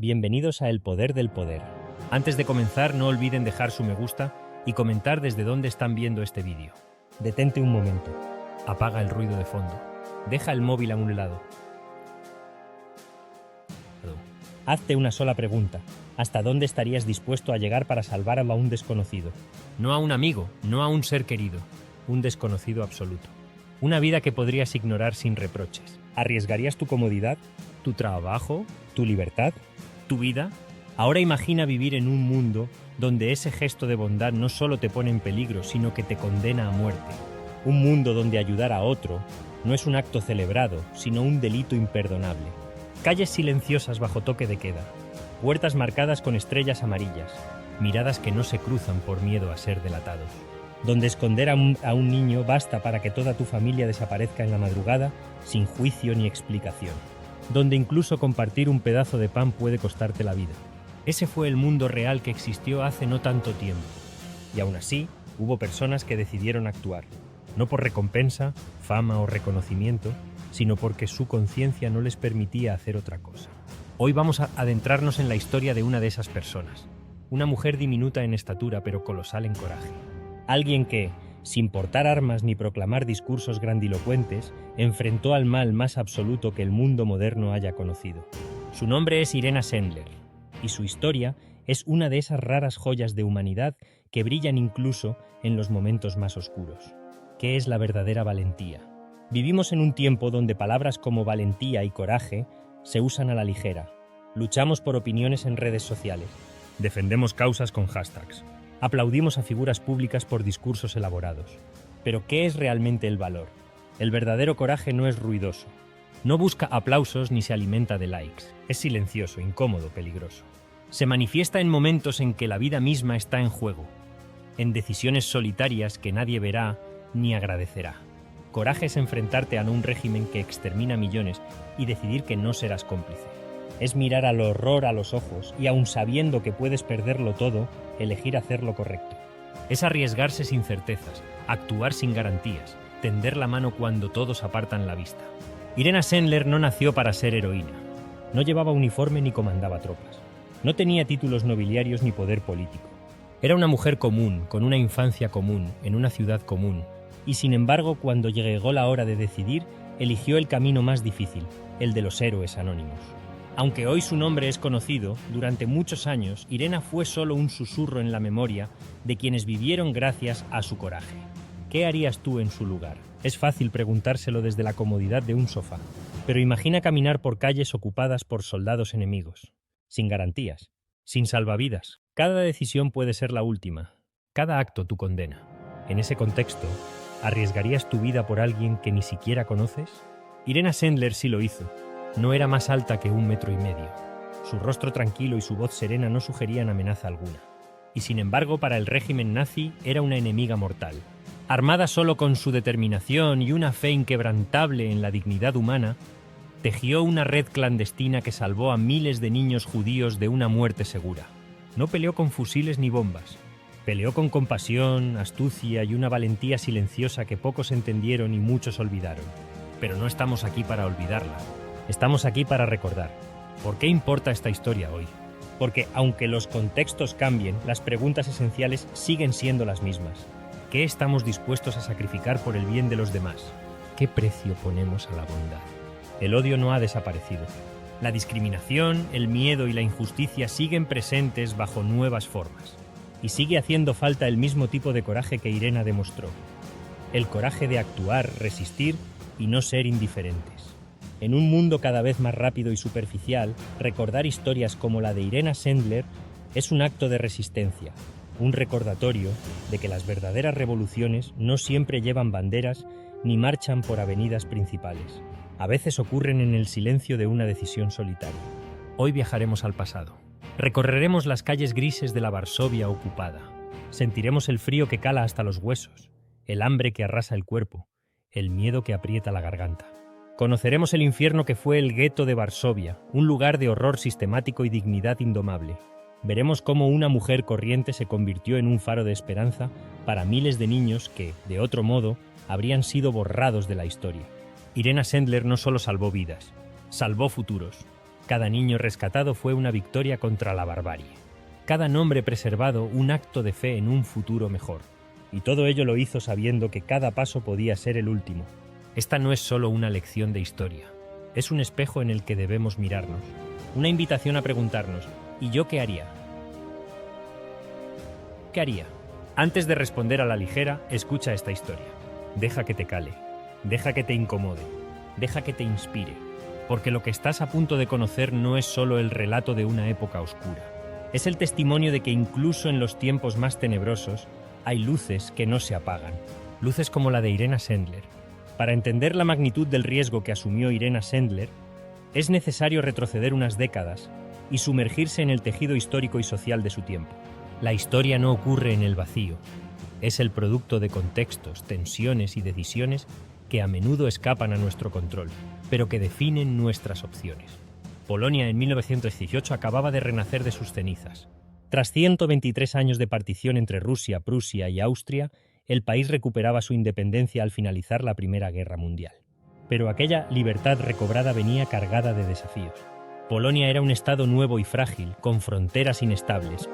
Bienvenidos a El Poder del Poder. Antes de comenzar, no olviden dejar su me gusta y comentar desde dónde están viendo este vídeo. Detente un momento. Apaga el ruido de fondo. Deja el móvil a un lado. Hazte una sola pregunta. ¿Hasta dónde estarías dispuesto a llegar para salvar a un desconocido? No a un amigo, no a un ser querido. Un desconocido absoluto. Una vida que podrías ignorar sin reproches. ¿Arriesgarías tu comodidad? ¿Tu trabajo? ¿Tu libertad? ¿Tu vida? Ahora imagina vivir en un mundo donde ese gesto de bondad no solo te pone en peligro, sino que te condena a muerte. Un mundo donde ayudar a otro no es un acto celebrado, sino un delito imperdonable. Calles silenciosas bajo toque de queda, puertas marcadas con estrellas amarillas, miradas que no se cruzan por miedo a ser delatados. Donde esconder a un niño basta para que toda tu familia desaparezca en la madrugada sin juicio ni explicación. Donde incluso compartir un pedazo de pan puede costarte la vida. Ese fue el mundo real que existió hace no tanto tiempo. Y aún así, hubo personas que decidieron actuar. No por recompensa, fama o reconocimiento, sino porque su conciencia no les permitía hacer otra cosa. Hoy vamos a adentrarnos en la historia de una de esas personas. Una mujer diminuta en estatura pero colosal en coraje. Alguien que, sin portar armas ni proclamar discursos grandilocuentes, enfrentó al mal más absoluto que el mundo moderno haya conocido. Su nombre es Irena Sendler, y su historia es una de esas raras joyas de humanidad que brillan incluso en los momentos más oscuros. ¿Qué es la verdadera valentía? Vivimos en un tiempo donde palabras como valentía y coraje se usan a la ligera. Luchamos por opiniones en redes sociales. Defendemos causas con hashtags. Aplaudimos a figuras públicas por discursos elaborados. Pero ¿qué es realmente el valor? El verdadero coraje no es ruidoso. No busca aplausos ni se alimenta de likes. Es silencioso, incómodo, peligroso. Se manifiesta en momentos en que la vida misma está en juego. En decisiones solitarias que nadie verá ni agradecerá. Coraje es enfrentarte a un régimen que extermina millones y decidir que no serás cómplice. Es mirar al horror a los ojos y, aun sabiendo que puedes perderlo todo, elegir hacer lo correcto. Es arriesgarse sin certezas, actuar sin garantías, tender la mano cuando todos apartan la vista. Irena Sendler no nació para ser heroína. No llevaba uniforme ni comandaba tropas. No tenía títulos nobiliarios ni poder político. Era una mujer común, con una infancia común, en una ciudad común. Y sin embargo, cuando llegó la hora de decidir, eligió el camino más difícil, el de los héroes anónimos. Aunque hoy su nombre es conocido, durante muchos años Irena fue solo un susurro en la memoria de quienes vivieron gracias a su coraje. ¿Qué harías tú en su lugar? Es fácil preguntárselo desde la comodidad de un sofá, pero imagina caminar por calles ocupadas por soldados enemigos, sin garantías, sin salvavidas. Cada decisión puede ser la última, cada acto tu condena. En ese contexto, ¿arriesgarías tu vida por alguien que ni siquiera conoces? Irena Sendler sí lo hizo. No era más alta que 1,5 metros. Su rostro tranquilo y su voz serena no sugerían amenaza alguna. Y sin embargo, para el régimen nazi era una enemiga mortal. Armada solo con su determinación y una fe inquebrantable en la dignidad humana, tejió una red clandestina que salvó a miles de niños judíos de una muerte segura. No peleó con fusiles ni bombas. Peleó con compasión, astucia y una valentía silenciosa que pocos entendieron y muchos olvidaron. Pero no estamos aquí para olvidarla. Estamos aquí para recordar. ¿Por qué importa esta historia hoy? Porque aunque los contextos cambien, las preguntas esenciales siguen siendo las mismas. ¿Qué estamos dispuestos a sacrificar por el bien de los demás? ¿Qué precio ponemos a la bondad? El odio no ha desaparecido. La discriminación, el miedo y la injusticia siguen presentes bajo nuevas formas. Y sigue haciendo falta el mismo tipo de coraje que Irena demostró. El coraje de actuar, resistir y no ser indiferentes. En un mundo cada vez más rápido y superficial, recordar historias como la de Irena Sendler es un acto de resistencia, un recordatorio de que las verdaderas revoluciones no siempre llevan banderas ni marchan por avenidas principales. A veces ocurren en el silencio de una decisión solitaria. Hoy viajaremos al pasado. Recorreremos las calles grises de la Varsovia ocupada. Sentiremos el frío que cala hasta los huesos, el hambre que arrasa el cuerpo, el miedo que aprieta la garganta. Conoceremos el infierno que fue el gueto de Varsovia, un lugar de horror sistemático y dignidad indomable. Veremos cómo una mujer corriente se convirtió en un faro de esperanza para miles de niños que, de otro modo, habrían sido borrados de la historia. Irena Sendler no solo salvó vidas, salvó futuros. Cada niño rescatado fue una victoria contra la barbarie. Cada nombre preservado un acto de fe en un futuro mejor. Y todo ello lo hizo sabiendo que cada paso podía ser el último. Esta no es solo una lección de historia. Es un espejo en el que debemos mirarnos. Una invitación a preguntarnos, ¿y yo qué haría? ¿Qué haría? Antes de responder a la ligera, escucha esta historia. Deja que te cale. Deja que te incomode. Deja que te inspire. Porque lo que estás a punto de conocer no es solo el relato de una época oscura. Es el testimonio de que incluso en los tiempos más tenebrosos hay luces que no se apagan. Luces como la de Irena Sendler. Para entender la magnitud del riesgo que asumió Irena Sendler, es necesario retroceder unas décadas y sumergirse en el tejido histórico y social de su tiempo. La historia no ocurre en el vacío. Es el producto de contextos, tensiones y decisiones que a menudo escapan a nuestro control, pero que definen nuestras opciones. Polonia en 1918 acababa de renacer de sus cenizas. Tras 123 años de partición entre Rusia, Prusia y Austria, el país recuperaba su independencia al finalizar la Primera Guerra Mundial. Pero aquella libertad recobrada venía cargada de desafíos. Polonia era un estado nuevo y frágil, con fronteras inestables,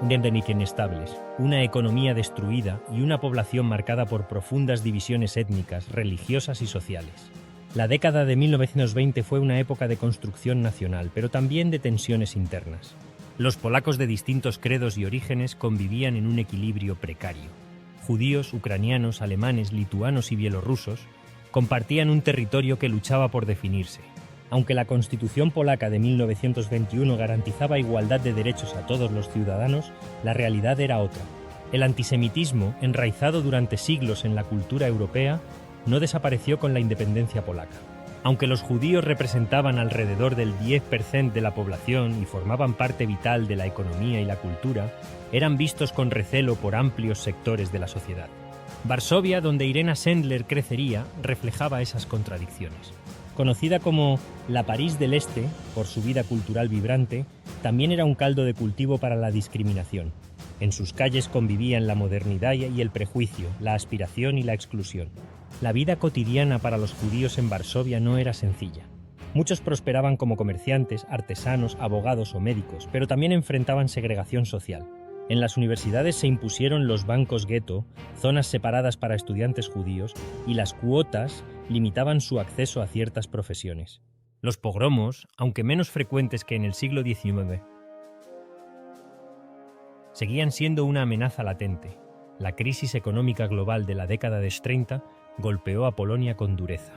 una economía destruida y una población marcada por profundas divisiones étnicas, religiosas y sociales. La década de 1920 fue una época de construcción nacional, pero también de tensiones internas. Los polacos de distintos credos y orígenes convivían en un equilibrio precario. Judíos, ucranianos, alemanes, lituanos y bielorrusos compartían un territorio que luchaba por definirse. Aunque la Constitución polaca de 1921 garantizaba igualdad de derechos a todos los ciudadanos, la realidad era otra. El antisemitismo, enraizado durante siglos en la cultura europea, no desapareció con la independencia polaca. Aunque los judíos representaban alrededor del 10% de la población y formaban parte vital de la economía y la cultura, eran vistos con recelo por amplios sectores de la sociedad. Varsovia, donde Irena Sendler crecería, reflejaba esas contradicciones. Conocida como la París del Este, por su vida cultural vibrante, también era un caldo de cultivo para la discriminación. En sus calles convivían la modernidad y el prejuicio, la aspiración y la exclusión. La vida cotidiana para los judíos en Varsovia no era sencilla. Muchos prosperaban como comerciantes, artesanos, abogados o médicos, pero también enfrentaban segregación social. En las universidades se impusieron los bancos gueto, zonas separadas para estudiantes judíos, y las cuotas limitaban su acceso a ciertas profesiones. Los pogromos, aunque menos frecuentes que en el siglo XIX, seguían siendo una amenaza latente. La crisis económica global de la década de 30 golpeó a Polonia con dureza.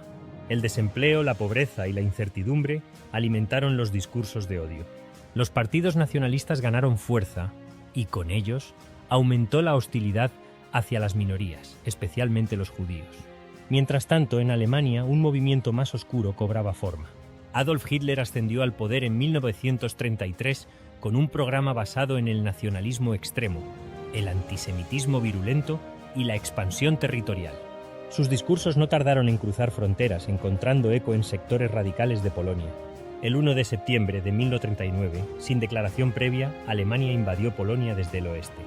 El desempleo, la pobreza y la incertidumbre alimentaron los discursos de odio. Los partidos nacionalistas ganaron fuerza y, con ellos, aumentó la hostilidad hacia las minorías, especialmente los judíos. Mientras tanto, en Alemania, un movimiento más oscuro cobraba forma. Adolf Hitler ascendió al poder en 1933 con un programa basado en el nacionalismo extremo, el antisemitismo virulento y la expansión territorial. Sus discursos no tardaron en cruzar fronteras, encontrando eco en sectores radicales de Polonia. El 1 de septiembre de 1939, sin declaración previa, Alemania invadió Polonia desde el oeste.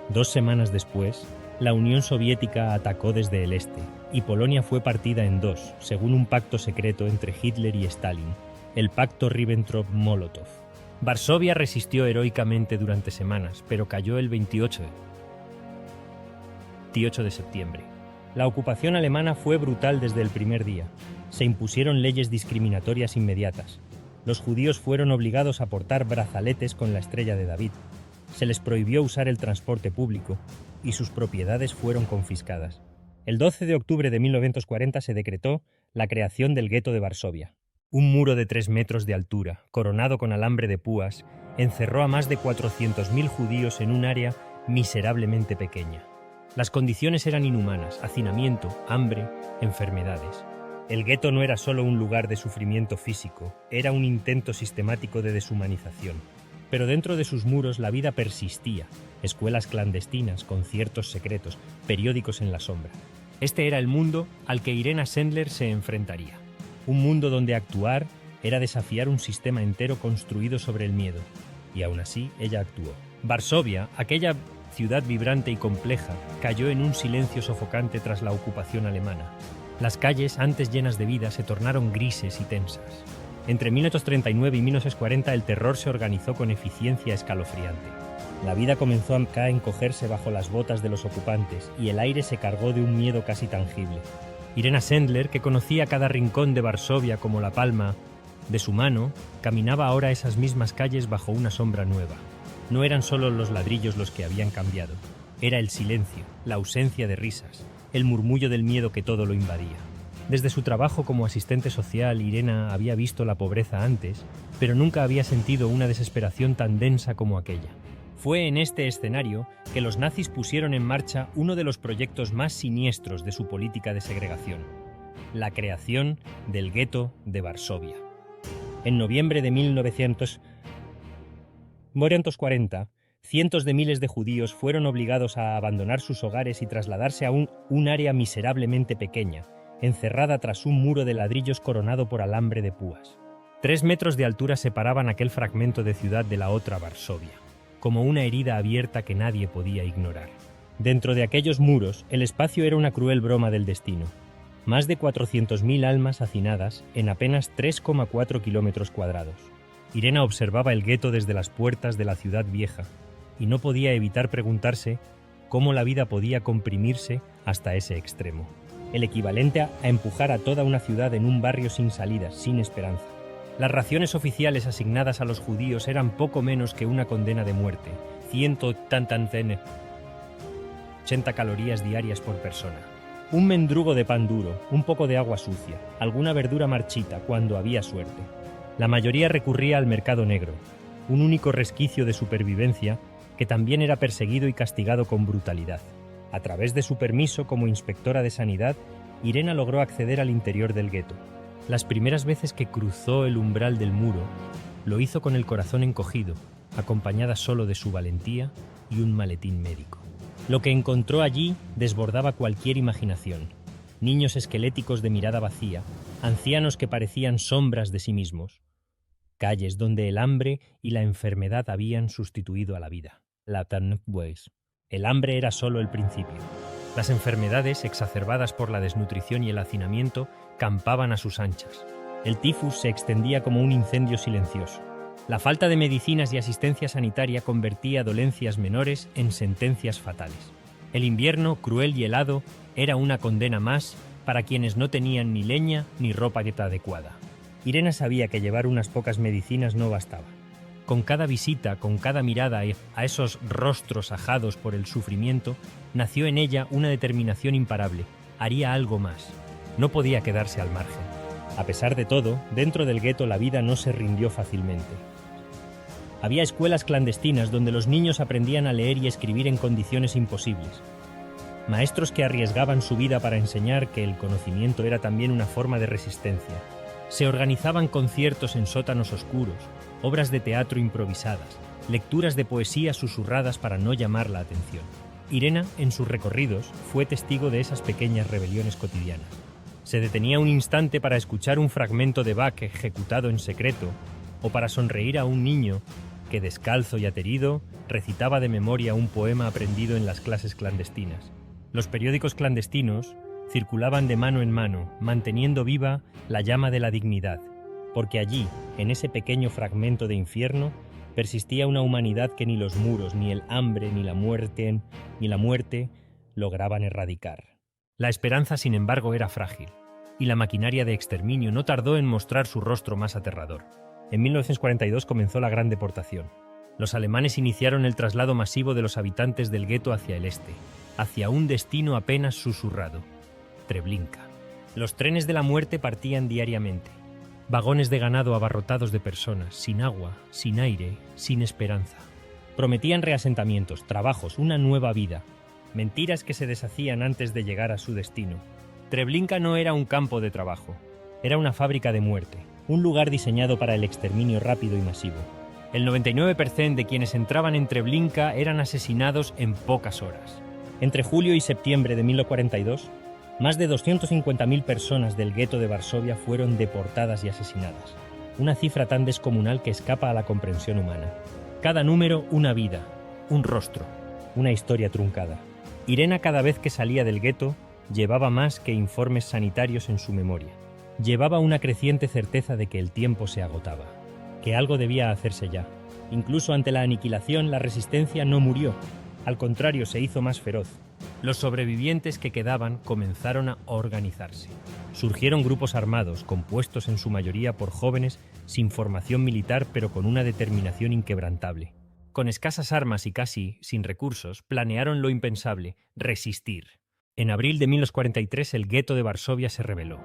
2 semanas después, la Unión Soviética atacó desde el este, y Polonia fue partida en dos, según un pacto secreto entre Hitler y Stalin, el Pacto Ribbentrop-Molotov. Varsovia resistió heroicamente durante semanas, pero cayó el 28 de septiembre. La ocupación alemana fue brutal desde el primer día. Se impusieron leyes discriminatorias inmediatas. Los judíos fueron obligados a portar brazaletes con la estrella de David. Se les prohibió usar el transporte público y sus propiedades fueron confiscadas. El 12 de octubre de 1940 se decretó la creación del gueto de Varsovia. Un muro de 3 metros de altura, coronado con alambre de púas, encerró a más de 400.000 judíos en un área miserablemente pequeña. Las condiciones eran inhumanas: hacinamiento, hambre, enfermedades. El gueto no era solo un lugar de sufrimiento físico, era un intento sistemático de deshumanización. Pero dentro de sus muros la vida persistía: escuelas clandestinas, conciertos secretos, periódicos en la sombra. Este era el mundo al que Irena Sendler se enfrentaría. Un mundo donde actuar era desafiar un sistema entero construido sobre el miedo. Y aún así, ella actuó. Varsovia, aquella ciudad vibrante y compleja, cayó en un silencio sofocante tras la ocupación alemana. Las calles, antes llenas de vida, se tornaron grises y tensas. Entre 1939 y 1940 el terror se organizó con eficiencia escalofriante. La vida comenzó a encogerse bajo las botas de los ocupantes y el aire se cargó de un miedo casi tangible. Irena Sendler, que conocía cada rincón de Varsovia como la palma de su mano, caminaba ahora esas mismas calles bajo una sombra nueva. No eran solo los ladrillos los que habían cambiado, era el silencio, la ausencia de risas, el murmullo del miedo que todo lo invadía. Desde su trabajo como asistente social, Irena había visto la pobreza antes, pero nunca había sentido una desesperación tan densa como aquella. Fue en este escenario que los nazis pusieron en marcha uno de los proyectos más siniestros de su política de segregación: la creación del gueto de Varsovia. En noviembre de 1940, cientos de miles de judíos fueron obligados a abandonar sus hogares y trasladarse a un área miserablemente pequeña, encerrada tras un muro de ladrillos coronado por alambre de púas. 3 metros de altura separaban aquel fragmento de ciudad de la otra Varsovia, como una herida abierta que nadie podía ignorar. Dentro de aquellos muros, el espacio era una cruel broma del destino. Más de 400.000 almas hacinadas en apenas 3,4 kilómetros cuadrados. Irena observaba el gueto desde las puertas de la ciudad vieja y no podía evitar preguntarse cómo la vida podía comprimirse hasta ese extremo. El equivalente a empujar a toda una ciudad en un barrio sin salidas, sin esperanza. Las raciones oficiales asignadas a los judíos eran poco menos que una condena de muerte: 80 calorías diarias por persona. Un mendrugo de pan duro, un poco de agua sucia, alguna verdura marchita cuando había suerte. La mayoría recurría al mercado negro, un único resquicio de supervivencia que también era perseguido y castigado con brutalidad. A través de su permiso como inspectora de sanidad, Irena logró acceder al interior del gueto. Las primeras veces que cruzó el umbral del muro, lo hizo con el corazón encogido, acompañada solo de su valentía y un maletín médico. Lo que encontró allí desbordaba cualquier imaginación. Niños esqueléticos de mirada vacía, ancianos que parecían sombras de sí mismos. Calles donde el hambre y la enfermedad habían sustituido a la vida. El hambre era solo el principio. Las enfermedades, exacerbadas por la desnutrición y el hacinamiento, campaban a sus anchas. El tifus se extendía como un incendio silencioso. La falta de medicinas y asistencia sanitaria convertía dolencias menores en sentencias fatales. El invierno, cruel y helado, era una condena más para quienes no tenían ni leña ni ropa adecuada. Irena sabía que llevar unas pocas medicinas no bastaba. Con cada visita, con cada mirada a esos rostros ajados por el sufrimiento, nació en ella una determinación imparable. Haría algo más. No podía quedarse al margen. A pesar de todo, dentro del gueto la vida no se rindió fácilmente. Había escuelas clandestinas donde los niños aprendían a leer y escribir en condiciones imposibles. Maestros que arriesgaban su vida para enseñar que el conocimiento era también una forma de resistencia. Se organizaban conciertos en sótanos oscuros, obras de teatro improvisadas, lecturas de poesía susurradas para no llamar la atención. Irena, en sus recorridos, fue testigo de esas pequeñas rebeliones cotidianas. Se detenía un instante para escuchar un fragmento de Bach ejecutado en secreto, o para sonreír a un niño que, descalzo y aterido, recitaba de memoria un poema aprendido en las clases clandestinas. Los periódicos clandestinos circulaban de mano en mano, manteniendo viva la llama de la dignidad, porque allí, en ese pequeño fragmento de infierno, persistía una humanidad que ni los muros, ni el hambre, ni la muerte lograban erradicar. La esperanza, sin embargo, era frágil, y la maquinaria de exterminio no tardó en mostrar su rostro más aterrador. En 1942 comenzó la Gran Deportación. Los alemanes iniciaron el traslado masivo de los habitantes del gueto hacia el este, hacia un destino apenas susurrado: Treblinka. Los trenes de la muerte partían diariamente. Vagones de ganado abarrotados de personas, sin agua, sin aire, sin esperanza. Prometían reasentamientos, trabajos, una nueva vida. Mentiras que se deshacían antes de llegar a su destino. Treblinka no era un campo de trabajo, era una fábrica de muerte, un lugar diseñado para el exterminio rápido y masivo. El 99% de quienes entraban en Treblinka eran asesinados en pocas horas. Entre julio y septiembre de 1942, más de 250.000 personas del gueto de Varsovia fueron deportadas y asesinadas. Una cifra tan descomunal que escapa a la comprensión humana. Cada número, una vida, un rostro, una historia truncada. Irena, cada vez que salía del gueto, llevaba más que informes sanitarios en su memoria. Llevaba una creciente certeza de que el tiempo se agotaba, que algo debía hacerse ya. Incluso ante la aniquilación, la resistencia no murió. Al contrario, se hizo más feroz. Los sobrevivientes que quedaban comenzaron a organizarse. Surgieron grupos armados, compuestos en su mayoría por jóvenes sin formación militar pero con una determinación inquebrantable. Con escasas armas y casi sin recursos, planearon lo impensable: resistir. En abril de 1943 el gueto de Varsovia se rebeló.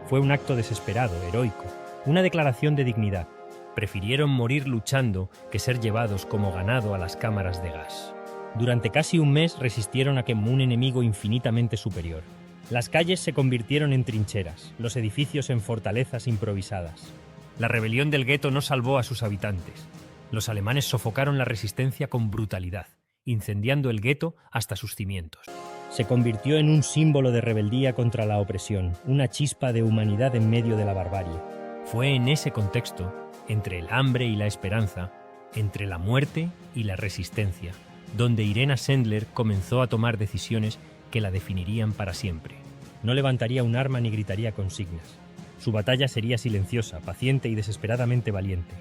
Fue un acto desesperado, heroico, una declaración de dignidad. Prefirieron morir luchando que ser llevados como ganado a las cámaras de gas. Durante casi un mes resistieron a un enemigo infinitamente superior. Las calles se convirtieron en trincheras, los edificios en fortalezas improvisadas. La rebelión del gueto no salvó a sus habitantes. Los alemanes sofocaron la resistencia con brutalidad, incendiando el gueto hasta sus cimientos. Se convirtió en un símbolo de rebeldía contra la opresión, una chispa de humanidad en medio de la barbarie. Fue en ese contexto, entre el hambre y la esperanza, entre la muerte y la resistencia, donde Irena Sendler comenzó a tomar decisiones que la definirían para siempre. No levantaría un arma ni gritaría consignas. Su batalla sería silenciosa, paciente y desesperadamente valiente.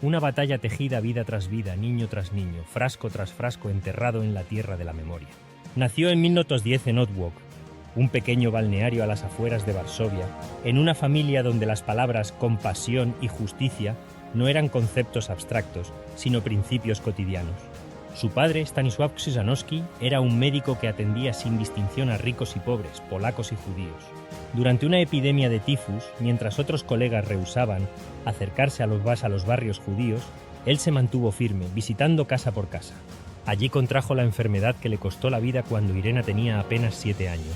Una batalla tejida vida tras vida, niño tras niño, frasco tras frasco, enterrado en la tierra de la memoria. Nació en 1910 en Otwock, un pequeño balneario a las afueras de Varsovia, en una familia donde las palabras compasión y justicia no eran conceptos abstractos, sino principios cotidianos. Su padre, Stanisław Krzyżanowski, era un médico que atendía sin distinción a ricos y pobres, polacos y judíos. Durante una epidemia de tifus, mientras otros colegas rehusaban acercarse a los barrios judíos, él se mantuvo firme, visitando casa por casa. Allí contrajo la enfermedad que le costó la vida cuando Irena tenía apenas 7 años.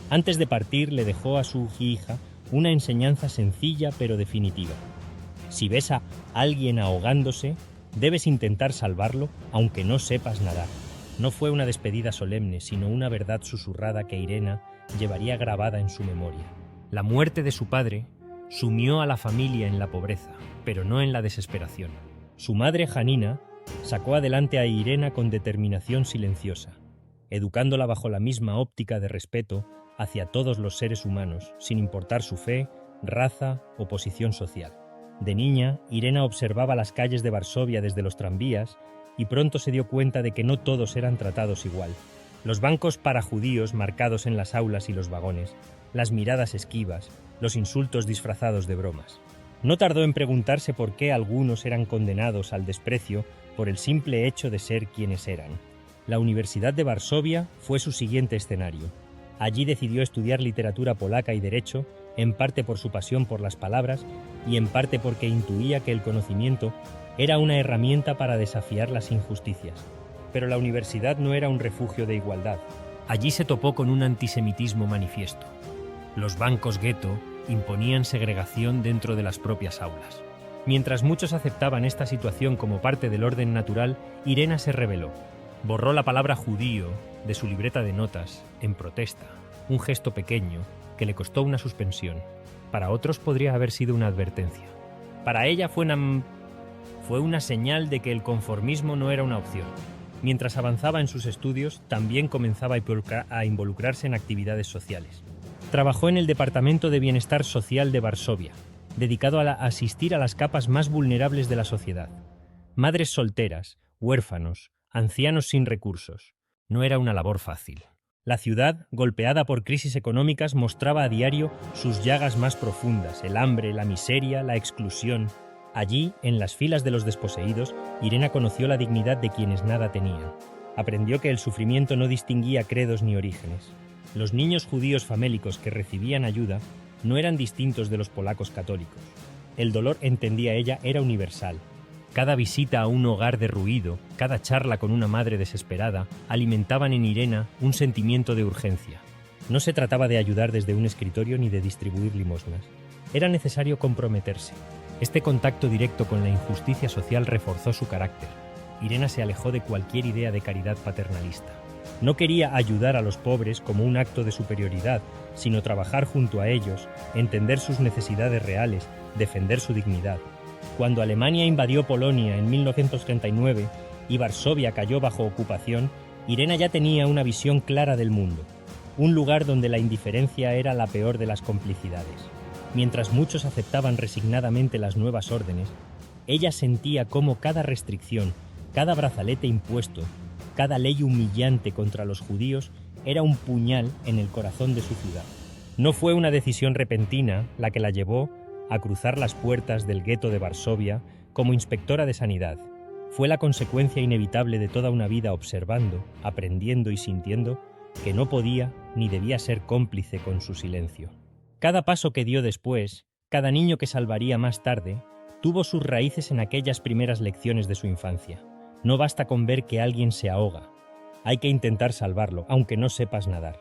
Antes de partir, le dejó a su hija una enseñanza sencilla pero definitiva. Si ves a alguien ahogándose, debes intentar salvarlo aunque no sepas nadar. No fue una despedida solemne, sino una verdad susurrada que Irena llevaría grabada en su memoria. La muerte de su padre sumió a la familia en la pobreza, pero no en la desesperación. Su madre, Janina, sacó adelante a Irena con determinación silenciosa, educándola bajo la misma óptica de respeto hacia todos los seres humanos, sin importar su fe, raza o posición social. De niña, Irena observaba las calles de Varsovia desde los tranvías y pronto se dio cuenta de que no todos eran tratados igual. Los bancos para judíos marcados en las aulas y los vagones, las miradas esquivas, los insultos disfrazados de bromas. No tardó en preguntarse por qué algunos eran condenados al desprecio por el simple hecho de ser quienes eran. La Universidad de Varsovia fue su siguiente escenario. Allí decidió estudiar literatura polaca y derecho, en parte por su pasión por las palabras y en parte porque intuía que el conocimiento era una herramienta para desafiar las injusticias. Pero la universidad no era un refugio de igualdad. Allí se topó con un antisemitismo manifiesto. Los bancos gueto imponían segregación dentro de las propias aulas. Mientras muchos aceptaban esta situación como parte del orden natural, Irena se rebeló. Borró la palabra judío de su libreta de notas en protesta, un gesto pequeño que le costó una suspensión. Para otros podría haber sido una advertencia. Para ella fue una señal de que el conformismo no era una opción. Mientras avanzaba en sus estudios, también comenzaba a involucrarse en actividades sociales. Trabajó en el Departamento de Bienestar Social de Varsovia, dedicado a asistir a las capas más vulnerables de la sociedad. Madres solteras, huérfanos, ancianos sin recursos. No era una labor fácil. La ciudad, golpeada por crisis económicas, mostraba a diario sus llagas más profundas: el hambre, la miseria, la exclusión. Allí, en las filas de los desposeídos, Irena conoció la dignidad de quienes nada tenían. Aprendió que el sufrimiento no distinguía credos ni orígenes. Los niños judíos famélicos que recibían ayuda no eran distintos de los polacos católicos. El dolor, entendía ella, era universal. Cada visita a un hogar derruido, cada charla con una madre desesperada, alimentaban en Irena un sentimiento de urgencia. No se trataba de ayudar desde un escritorio ni de distribuir limosnas. Era necesario comprometerse. Este contacto directo con la injusticia social reforzó su carácter. Irena se alejó de cualquier idea de caridad paternalista. No quería ayudar a los pobres como un acto de superioridad, sino trabajar junto a ellos, entender sus necesidades reales, defender su dignidad. Cuando Alemania invadió Polonia en 1939 y Varsovia cayó bajo ocupación, Irena ya tenía una visión clara del mundo, un lugar donde la indiferencia era la peor de las complicidades. Mientras muchos aceptaban resignadamente las nuevas órdenes, ella sentía cómo cada restricción, cada brazalete impuesto, cada ley humillante contra los judíos era un puñal en el corazón de su ciudad. No fue una decisión repentina la que la llevó a cruzar las puertas del gueto de Varsovia como inspectora de sanidad. Fue la consecuencia inevitable de toda una vida observando, aprendiendo y sintiendo que no podía ni debía ser cómplice con su silencio. Cada paso que dio después, cada niño que salvaría más tarde, tuvo sus raíces en aquellas primeras lecciones de su infancia. No basta con ver que alguien se ahoga. Hay que intentar salvarlo, aunque no sepas nadar.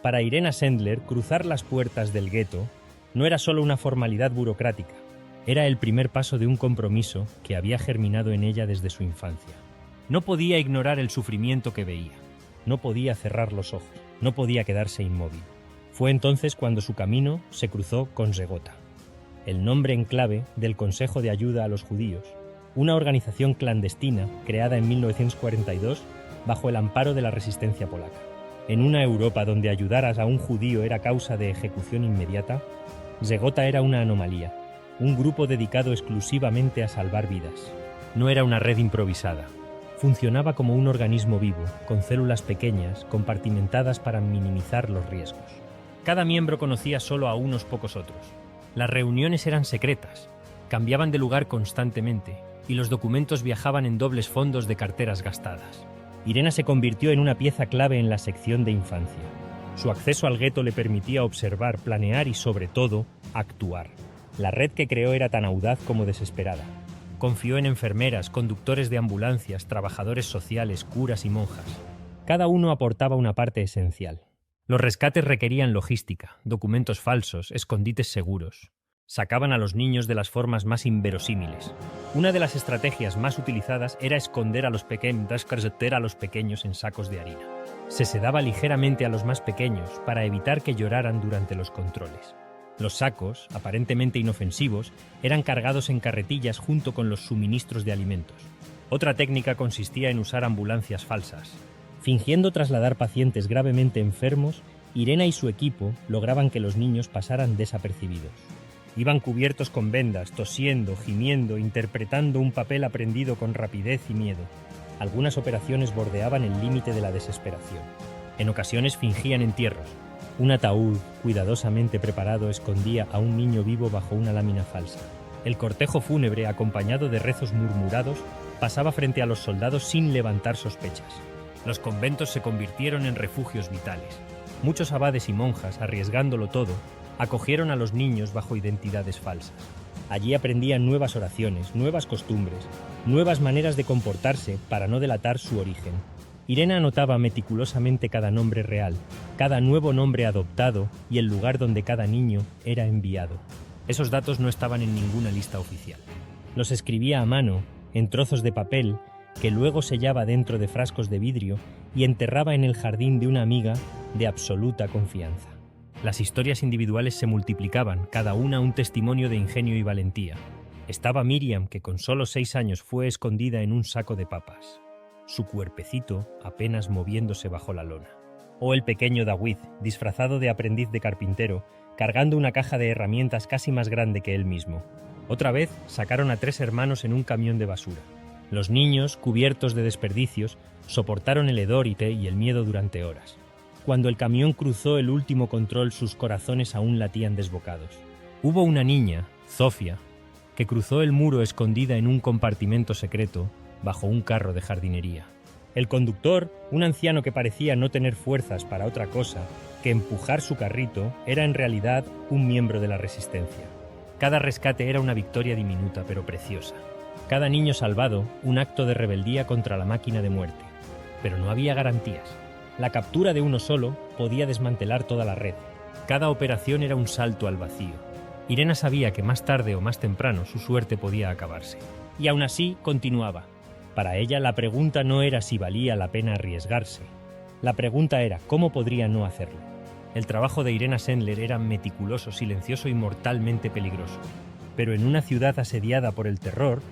Para Irena Sendler, cruzar las puertas del gueto no era solo una formalidad burocrática, era el primer paso de un compromiso que había germinado en ella desde su infancia. No podía ignorar el sufrimiento que veía, no podía cerrar los ojos, no podía quedarse inmóvil. Fue entonces cuando su camino se cruzó con Żegota, el nombre en clave del Consejo de Ayuda a los Judíos, una organización clandestina creada en 1942 bajo el amparo de la resistencia polaca. En una Europa donde ayudar a un judío era causa de ejecución inmediata, Żegota era una anomalía, un grupo dedicado exclusivamente a salvar vidas. No era una red improvisada. Funcionaba como un organismo vivo, con células pequeñas, compartimentadas para minimizar los riesgos. Cada miembro conocía solo a unos pocos otros. Las reuniones eran secretas, cambiaban de lugar constantemente, y los documentos viajaban en dobles fondos de carteras gastadas. Irena se convirtió en una pieza clave en la sección de infancia. Su acceso al gueto le permitía observar, planear y, sobre todo, actuar. La red que creó era tan audaz como desesperada. Confió en enfermeras, conductores de ambulancias, trabajadores sociales, curas y monjas. Cada uno aportaba una parte esencial. Los rescates requerían logística, documentos falsos, escondites seguros. Sacaban a los niños de las formas más inverosímiles. Una de las estrategias más utilizadas era esconder a los pequeños en sacos de harina. Se sedaba ligeramente a los más pequeños para evitar que lloraran durante los controles. Los sacos, aparentemente inofensivos, eran cargados en carretillas junto con los suministros de alimentos. Otra técnica consistía en usar ambulancias falsas. Fingiendo trasladar pacientes gravemente enfermos, Irena y su equipo lograban que los niños pasaran desapercibidos. Iban cubiertos con vendas, tosiendo, gimiendo, interpretando un papel aprendido con rapidez y miedo. Algunas operaciones bordeaban el límite de la desesperación. En ocasiones fingían entierros. Un ataúd, cuidadosamente preparado, escondía a un niño vivo bajo una lámina falsa. El cortejo fúnebre, acompañado de rezos murmurados, pasaba frente a los soldados sin levantar sospechas. Los conventos se convirtieron en refugios vitales. Muchos abades y monjas, arriesgándolo todo, acogieron a los niños bajo identidades falsas. Allí aprendían nuevas oraciones, nuevas costumbres, nuevas maneras de comportarse para no delatar su origen. Irena anotaba meticulosamente cada nombre real, cada nuevo nombre adoptado y el lugar donde cada niño era enviado. Esos datos no estaban en ninguna lista oficial. Los escribía a mano, en trozos de papel, que luego sellaba dentro de frascos de vidrio y enterraba en el jardín de una amiga de absoluta confianza. Las historias individuales se multiplicaban, cada una un testimonio de ingenio y valentía. Estaba Miriam, que con solo 6 años fue escondida en un saco de papas, su cuerpecito apenas moviéndose bajo la lona. O el pequeño David, disfrazado de aprendiz de carpintero, cargando una caja de herramientas casi más grande que él mismo. Otra vez sacaron a 3 hermanos en un camión de basura. Los niños, cubiertos de desperdicios, soportaron el hedor y el miedo durante horas. Cuando el camión cruzó el último control, sus corazones aún latían desbocados. Hubo una niña, Zofia, que cruzó el muro escondida en un compartimento secreto bajo un carro de jardinería. El conductor, un anciano que parecía no tener fuerzas para otra cosa que empujar su carrito, era en realidad un miembro de la resistencia. Cada rescate era una victoria diminuta pero preciosa. Cada niño salvado, un acto de rebeldía contra la máquina de muerte. Pero no había garantías. La captura de uno solo podía desmantelar toda la red. Cada operación era un salto al vacío. Irena sabía que más tarde o más temprano su suerte podía acabarse. Y aún así continuaba. Para ella la pregunta no era si valía la pena arriesgarse. La pregunta era cómo podría no hacerlo. El trabajo de Irena Sendler era meticuloso, silencioso y mortalmente peligroso. Pero en una ciudad asediada por el terror,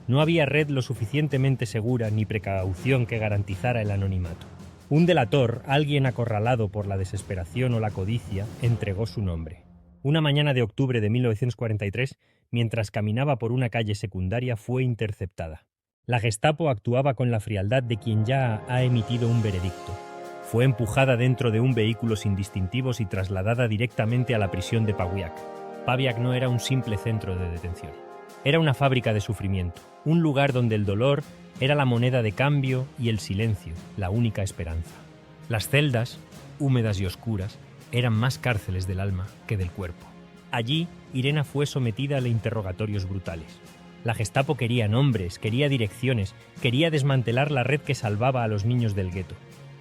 no había red lo suficientemente segura ni precaución que garantizara el anonimato. Un delator, alguien acorralado por la desesperación o la codicia, entregó su nombre. Una mañana de octubre de 1943, mientras caminaba por una calle secundaria, fue interceptada. La Gestapo actuaba con la frialdad de quien ya ha emitido un veredicto. Fue empujada dentro de un vehículo sin distintivos y trasladada directamente a la prisión de Pawiak. Pawiak no era un simple centro de detención. Era una fábrica de sufrimiento, un lugar donde el dolor era la moneda de cambio y el silencio, la única esperanza. Las celdas, húmedas y oscuras, eran más cárceles del alma que del cuerpo. Allí, Irena fue sometida a interrogatorios brutales. La Gestapo quería nombres, quería direcciones, quería desmantelar la red que salvaba a los niños del gueto.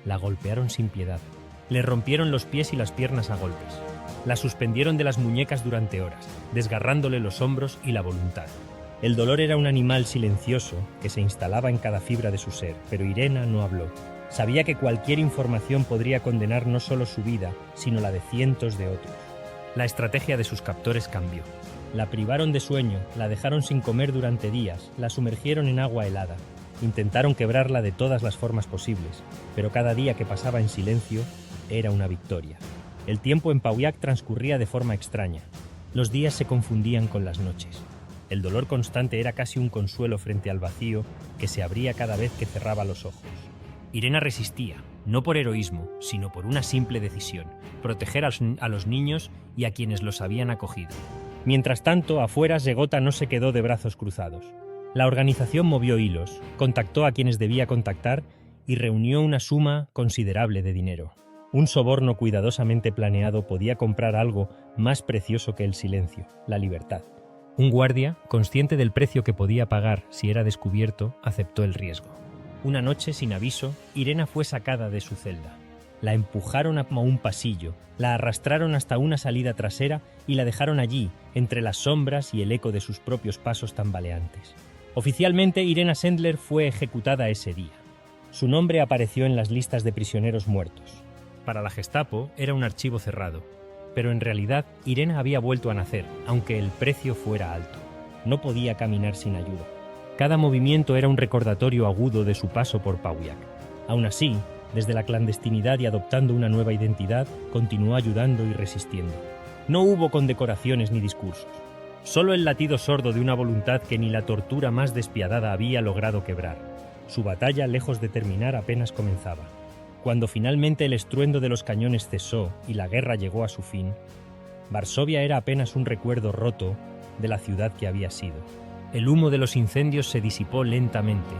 La golpearon sin piedad. Le rompieron los pies y las piernas a golpes. La suspendieron de las muñecas durante horas, desgarrándole los hombros y la voluntad. El dolor era un animal silencioso que se instalaba en cada fibra de su ser, pero Irena no habló. Sabía que cualquier información podría condenar no solo su vida, sino la de cientos de otros. La estrategia de sus captores cambió. La privaron de sueño, la dejaron sin comer durante días, la sumergieron en agua helada. Intentaron quebrarla de todas las formas posibles, pero cada día que pasaba en silencio era una victoria. El tiempo en Pawiak transcurría de forma extraña. Los días se confundían con las noches. El dolor constante era casi un consuelo frente al vacío que se abría cada vez que cerraba los ojos. Irena resistía, no por heroísmo, sino por una simple decisión: proteger a los niños y a quienes los habían acogido. Mientras tanto, afuera Zegota no se quedó de brazos cruzados. La organización movió hilos, contactó a quienes debía contactar y reunió una suma considerable de dinero. Un soborno cuidadosamente planeado podía comprar algo más precioso que el silencio: la libertad. Un guardia, consciente del precio que podía pagar si era descubierto, aceptó el riesgo. Una noche, sin aviso, Irena fue sacada de su celda. La empujaron a un pasillo, la arrastraron hasta una salida trasera y la dejaron allí, entre las sombras y el eco de sus propios pasos tambaleantes. Oficialmente, Irena Sendler fue ejecutada ese día. Su nombre apareció en las listas de prisioneros muertos. Para la Gestapo era un archivo cerrado, pero en realidad Irena había vuelto a nacer, aunque el precio fuera alto. No podía caminar sin ayuda. Cada movimiento era un recordatorio agudo de su paso por Pawiak. Aún así, desde la clandestinidad y adoptando una nueva identidad, continuó ayudando y resistiendo. No hubo condecoraciones ni discursos. Solo el latido sordo de una voluntad que ni la tortura más despiadada había logrado quebrar. Su batalla, lejos de terminar, apenas comenzaba. Cuando finalmente el estruendo de los cañones cesó y la guerra llegó a su fin, Varsovia era apenas un recuerdo roto de la ciudad que había sido. El humo de los incendios se disipó lentamente,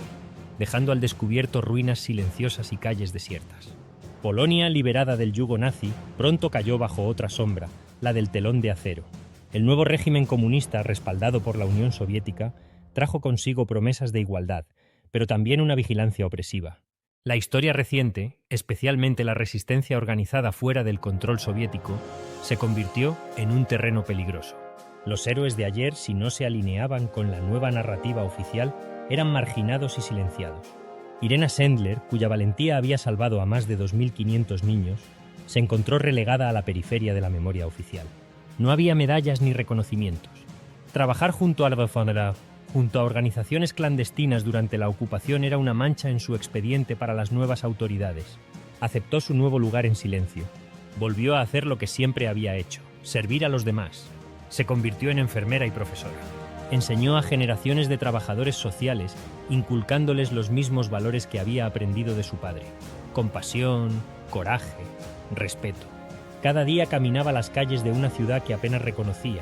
dejando al descubierto ruinas silenciosas y calles desiertas. Polonia, liberada del yugo nazi, pronto cayó bajo otra sombra, la del telón de acero. El nuevo régimen comunista, respaldado por la Unión Soviética, trajo consigo promesas de igualdad, pero también una vigilancia opresiva. La historia reciente, especialmente la resistencia organizada fuera del control soviético, se convirtió en un terreno peligroso. Los héroes de ayer, si no se alineaban con la nueva narrativa oficial, eran marginados y silenciados. Irena Sendler, cuya valentía había salvado a más de 2.500 niños, se encontró relegada a la periferia de la memoria oficial. No había medallas ni reconocimientos. Trabajar junto a organizaciones clandestinas durante la ocupación era una mancha en su expediente para las nuevas autoridades. Aceptó su nuevo lugar en silencio. Volvió a hacer lo que siempre había hecho: servir a los demás. Se convirtió en enfermera y profesora. Enseñó a generaciones de trabajadores sociales, inculcándoles los mismos valores que había aprendido de su padre: compasión, coraje, respeto. Cada día caminaba las calles de una ciudad que apenas reconocía,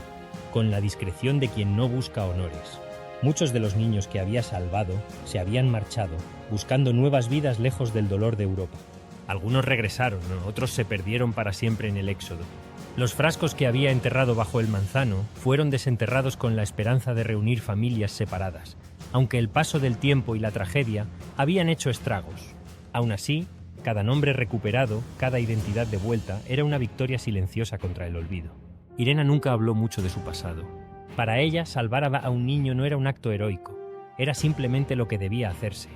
con la discreción de quien no busca honores. Muchos de los niños que había salvado se habían marchado, buscando nuevas vidas lejos del dolor de Europa. Algunos regresaron, otros se perdieron para siempre en el éxodo. Los frascos que había enterrado bajo el manzano fueron desenterrados con la esperanza de reunir familias separadas, aunque el paso del tiempo y la tragedia habían hecho estragos. Aún así, cada nombre recuperado, cada identidad de vuelta, era una victoria silenciosa contra el olvido. Irena nunca habló mucho de su pasado. Para ella, salvar a un niño no era un acto heroico, era simplemente lo que debía hacerse.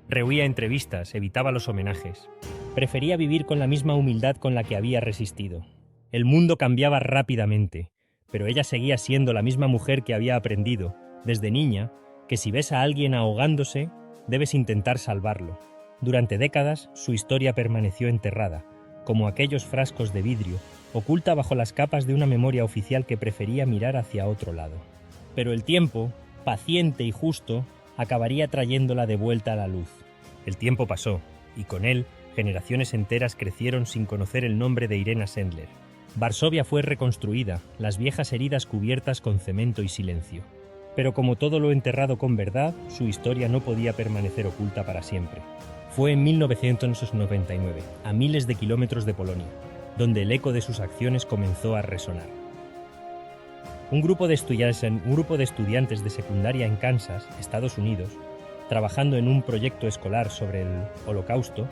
Rehuía entrevistas, evitaba los homenajes. Prefería vivir con la misma humildad con la que había resistido. El mundo cambiaba rápidamente, pero ella seguía siendo la misma mujer que había aprendido, desde niña, que si ves a alguien ahogándose, debes intentar salvarlo. Durante décadas, su historia permaneció enterrada, como aquellos frascos de vidrio oculta bajo las capas de una memoria oficial que prefería mirar hacia otro lado. Pero el tiempo, paciente y justo, acabaría trayéndola de vuelta a la luz. El tiempo pasó, y con él, generaciones enteras crecieron sin conocer el nombre de Irena Sendler. Varsovia fue reconstruida, las viejas heridas cubiertas con cemento y silencio. Pero como todo lo enterrado con verdad, su historia no podía permanecer oculta para siempre. Fue en 1999, a miles de kilómetros de Polonia, donde el eco de sus acciones comenzó a resonar. Un grupo de estudiantes de secundaria en Kansas, Estados Unidos, trabajando en un proyecto escolar sobre el Holocausto,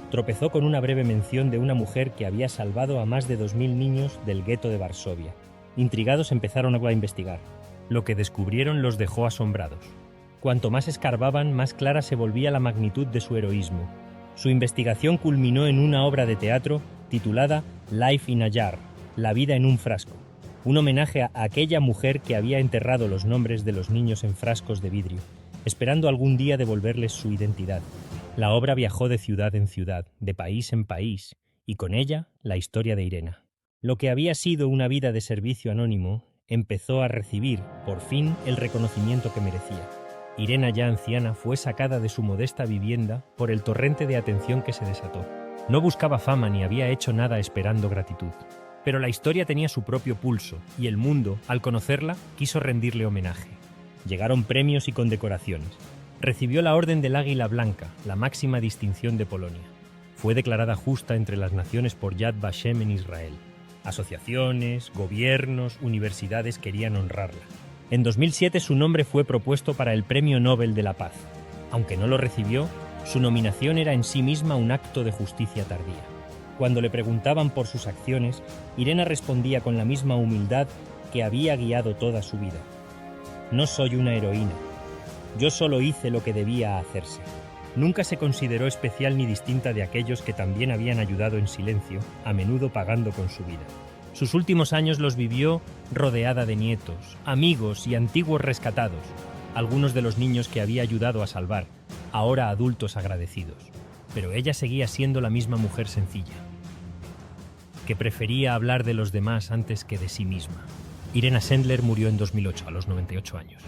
tropezó con una breve mención de una mujer que había salvado a más de 2000 niños del gueto de Varsovia. Intrigados empezaron a investigar. Lo que descubrieron los dejó asombrados. Cuanto más escarbaban, más clara se volvía la magnitud de su heroísmo. Su investigación culminó en una obra de teatro titulada Life in a Jar, La vida en un frasco, un homenaje a aquella mujer que había enterrado los nombres de los niños en frascos de vidrio, esperando algún día devolverles su identidad. La obra viajó de ciudad en ciudad, de país en país, y con ella la historia de Irena. Lo que había sido una vida de servicio anónimo empezó a recibir, por fin, el reconocimiento que merecía. Irena, ya anciana, fue sacada de su modesta vivienda por el torrente de atención que se desató. No buscaba fama ni había hecho nada esperando gratitud. Pero la historia tenía su propio pulso, y el mundo, al conocerla, quiso rendirle homenaje. Llegaron premios y condecoraciones. Recibió la Orden del Águila Blanca, la máxima distinción de Polonia. Fue declarada justa entre las naciones por Yad Vashem en Israel. Asociaciones, gobiernos, universidades querían honrarla. En 2007 su nombre fue propuesto para el Premio Nobel de la Paz. Aunque no lo recibió, su nominación era en sí misma un acto de justicia tardía. Cuando le preguntaban por sus acciones, Irena respondía con la misma humildad que había guiado toda su vida. No soy una heroína. Yo solo hice lo que debía hacerse. Nunca se consideró especial ni distinta de aquellos que también habían ayudado en silencio, a menudo pagando con su vida. Sus últimos años los vivió rodeada de nietos, amigos y antiguos rescatados, algunos de los niños que había ayudado a salvar, ahora adultos agradecidos. Pero ella seguía siendo la misma mujer sencilla, que prefería hablar de los demás antes que de sí misma. Irena Sendler murió en 2008, a los 98 años.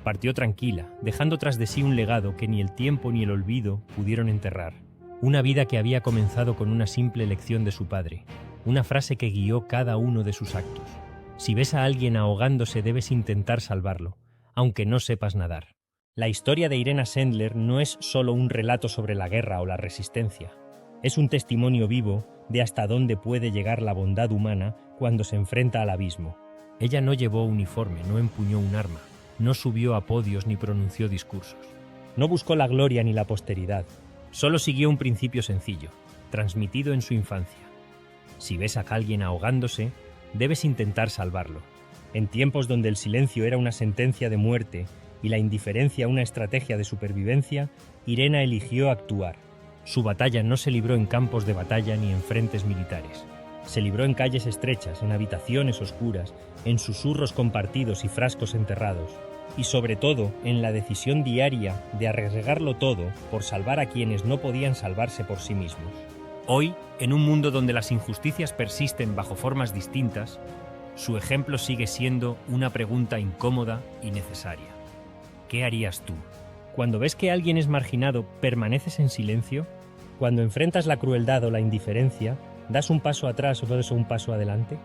Partió tranquila, dejando tras de sí un legado que ni el tiempo ni el olvido pudieron enterrar. Una vida que había comenzado con una simple lección de su padre, una frase que guió cada uno de sus actos. Si ves a alguien ahogándose, debes intentar salvarlo, aunque no sepas nadar. La historia de Irena Sendler no es solo un relato sobre la guerra o la resistencia. Es un testimonio vivo de hasta dónde puede llegar la bondad humana cuando se enfrenta al abismo. Ella no llevó uniforme, no empuñó un arma. No subió a podios ni pronunció discursos. No buscó la gloria ni la posteridad. Solo siguió un principio sencillo, transmitido en su infancia. Si ves a alguien ahogándose, debes intentar salvarlo. En tiempos donde el silencio era una sentencia de muerte y la indiferencia una estrategia de supervivencia, Irena eligió actuar. Su batalla no se libró en campos de batalla ni en frentes militares. Se libró en calles estrechas, en habitaciones oscuras, en susurros compartidos y frascos enterrados, y sobre todo en la decisión diaria de arriesgarlo todo por salvar a quienes no podían salvarse por sí mismos. Hoy, en un mundo donde las injusticias persisten bajo formas distintas, su ejemplo sigue siendo una pregunta incómoda y necesaria. ¿Qué harías tú? Cuando ves que alguien es marginado, ¿permaneces en silencio? Cuando enfrentas la crueldad o la indiferencia, ¿das un paso atrás o das un paso adelante?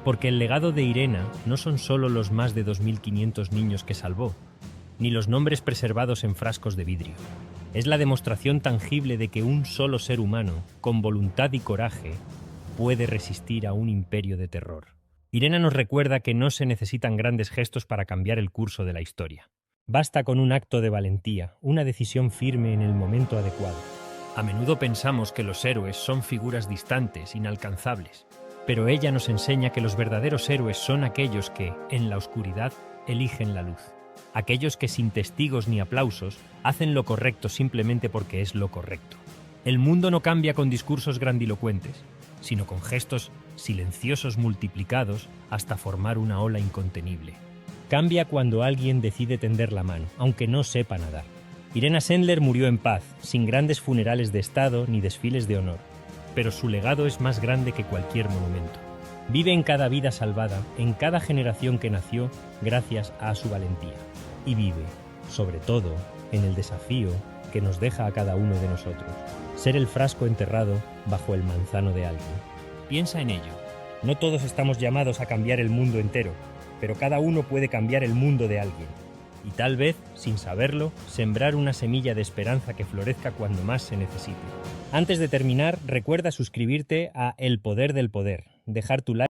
Porque el legado de Irena no son solo los más de 2.500 niños que salvó, ni los nombres preservados en frascos de vidrio. Es la demostración tangible de que un solo ser humano, con voluntad y coraje, puede resistir a un imperio de terror. Irena nos recuerda que no se necesitan grandes gestos para cambiar el curso de la historia. Basta con un acto de valentía, una decisión firme en el momento adecuado. A menudo pensamos que los héroes son figuras distantes, inalcanzables, pero ella nos enseña que los verdaderos héroes son aquellos que, en la oscuridad, eligen la luz. Aquellos que sin testigos ni aplausos hacen lo correcto simplemente porque es lo correcto. El mundo no cambia con discursos grandilocuentes, sino con gestos silenciosos multiplicados hasta formar una ola incontenible. Cambia cuando alguien decide tender la mano, aunque no sepa nadar. Irena Sendler murió en paz, sin grandes funerales de Estado ni desfiles de honor, pero su legado es más grande que cualquier monumento. Vive en cada vida salvada, en cada generación que nació, gracias a su valentía. Y vive, sobre todo, en el desafío que nos deja a cada uno de nosotros. Ser el frasco enterrado bajo el manzano de alguien. Piensa en ello. No todos estamos llamados a cambiar el mundo entero, pero cada uno puede cambiar el mundo de alguien. Y tal vez, sin saberlo, sembrar una semilla de esperanza que florezca cuando más se necesite. Antes de terminar, recuerda suscribirte a El Poder del Poder, dejar tu like